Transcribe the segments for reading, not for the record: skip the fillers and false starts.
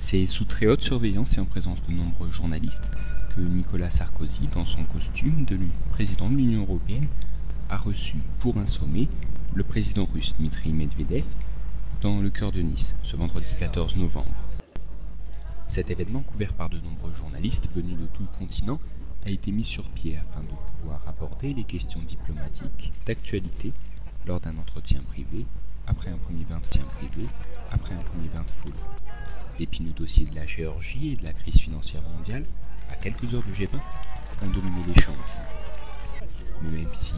C'est sous très haute surveillance et en présence de nombreux journalistes que Nicolas Sarkozy, dans son costume de président de l'Union européenne, a reçu pour un sommet le président russe Dmitri Medvedev dans le cœur de Nice, ce vendredi 14 novembre. Cet événement, couvert par de nombreux journalistes venus de tout le continent, a été mis sur pied afin de pouvoir aborder les questions diplomatiques d'actualité lors d'un entretien privé, après un premier bain de foule. L'épineux dossier de la Géorgie et de la crise financière mondiale, à quelques heures du G20, ont dominé l'échange. Mais même si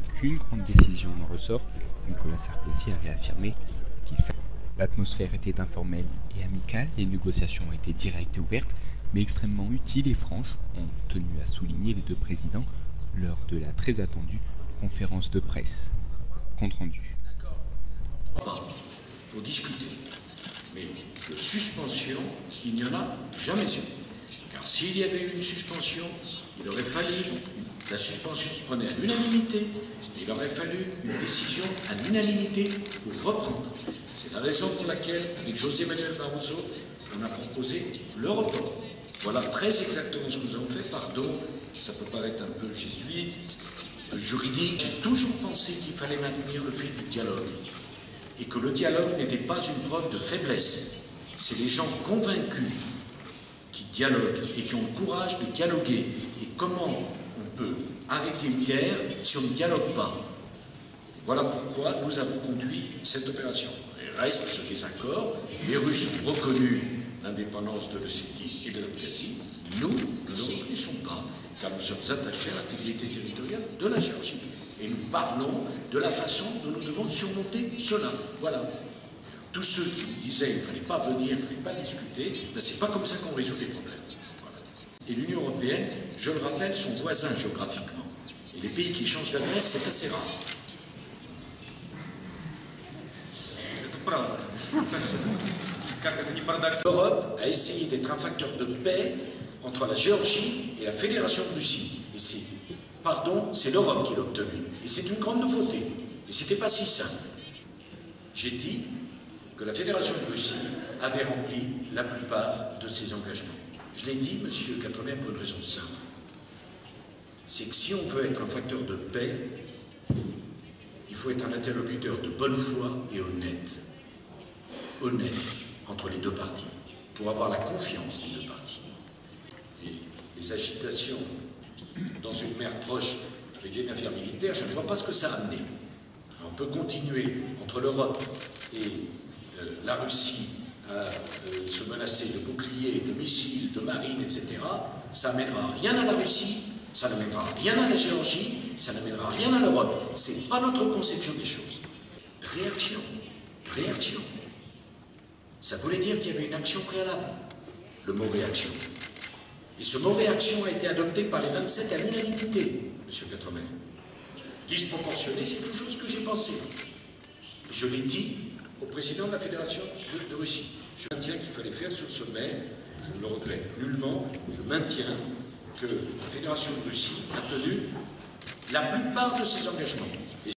aucune grande décision n'en ressort, Nicolas Sarkozy a réaffirmé qu'il fallait. L'atmosphère était informelle et amicale, les négociations étaient directes et ouvertes, mais extrêmement utiles et franches, ont tenu à souligner les deux présidents lors de la très attendue conférence de presse. Compte rendu. Pour discuter. Mais de suspension, il n'y en a jamais eu. Car s'il y avait eu une suspension, il aurait fallu, la suspension se prenait à l'unanimité, il aurait fallu une décision à l'unanimité pour reprendre. C'est la raison pour laquelle, avec José Manuel Barroso, on a proposé le report. Voilà très exactement ce que nous avons fait. Pardon, ça peut paraître un peu jésuite, un peu juridique. J'ai toujours pensé qu'il fallait maintenir le fil du dialogue. Et que le dialogue n'était pas une preuve de faiblesse. C'est les gens convaincus qui dialoguent et qui ont le courage de dialoguer. Et comment on peut arrêter une guerre si on ne dialogue pas? Voilà pourquoi nous avons conduit cette opération. Il reste ce désaccord. Les Russes ont reconnu l'indépendance de l'Ossétie et de l'Abkhazie. Nous ne le reconnaissons pas, car nous sommes attachés à l'intégrité territoriale de la Géorgie. Et nous parlons de la façon dont nous devons surmonter cela. Voilà. Tous ceux qui disaient qu'il ne fallait pas venir, qu'il ne fallait pas discuter, ben c'est pas comme ça qu'on résout les problèmes. Voilà. Et l'Union européenne, je le rappelle, sont voisins géographiquement. Et les pays qui changent d'adresse, c'est assez rare. L'Europe a essayé d'être un facteur de paix entre la Géorgie et la Fédération de Russie. Et c'est l'Europe qui l'a obtenu. Et c'est une grande nouveauté. Et ce n'était pas si simple. J'ai dit que la Fédération de Russie avait rempli la plupart de ses engagements. Je l'ai dit, monsieur Quatremer, pour une raison simple. C'est que si on veut être un facteur de paix, il faut être un interlocuteur de bonne foi et honnête. Honnête entre les deux parties, pour avoir la confiance des deux parties. Et les agitations dans une mer proche avec des navires militaires, je ne vois pas ce que ça a amené. On peut continuer entre l'Europe et la Russie à se menacer de boucliers, de missiles, de marines, etc. Ça n'amènera rien à la Russie, ça n'amènera rien à la Géorgie, ça n'amènera rien à l'Europe. C'est pas notre conception des choses. Réaction. Réaction. Ça voulait dire qu'il y avait une action préalable. Le mot réaction. Et ce mot réaction a été adopté par les 27 à l'unanimité, monsieur Quatremer. Disproportionné, c'est toujours ce que j'ai pensé. Je l'ai dit au président de la Fédération de Russie. Je maintiens qu'il fallait faire ce sommet, je ne le regrette nullement, je maintiens que la Fédération de Russie a tenu la plupart de ses engagements.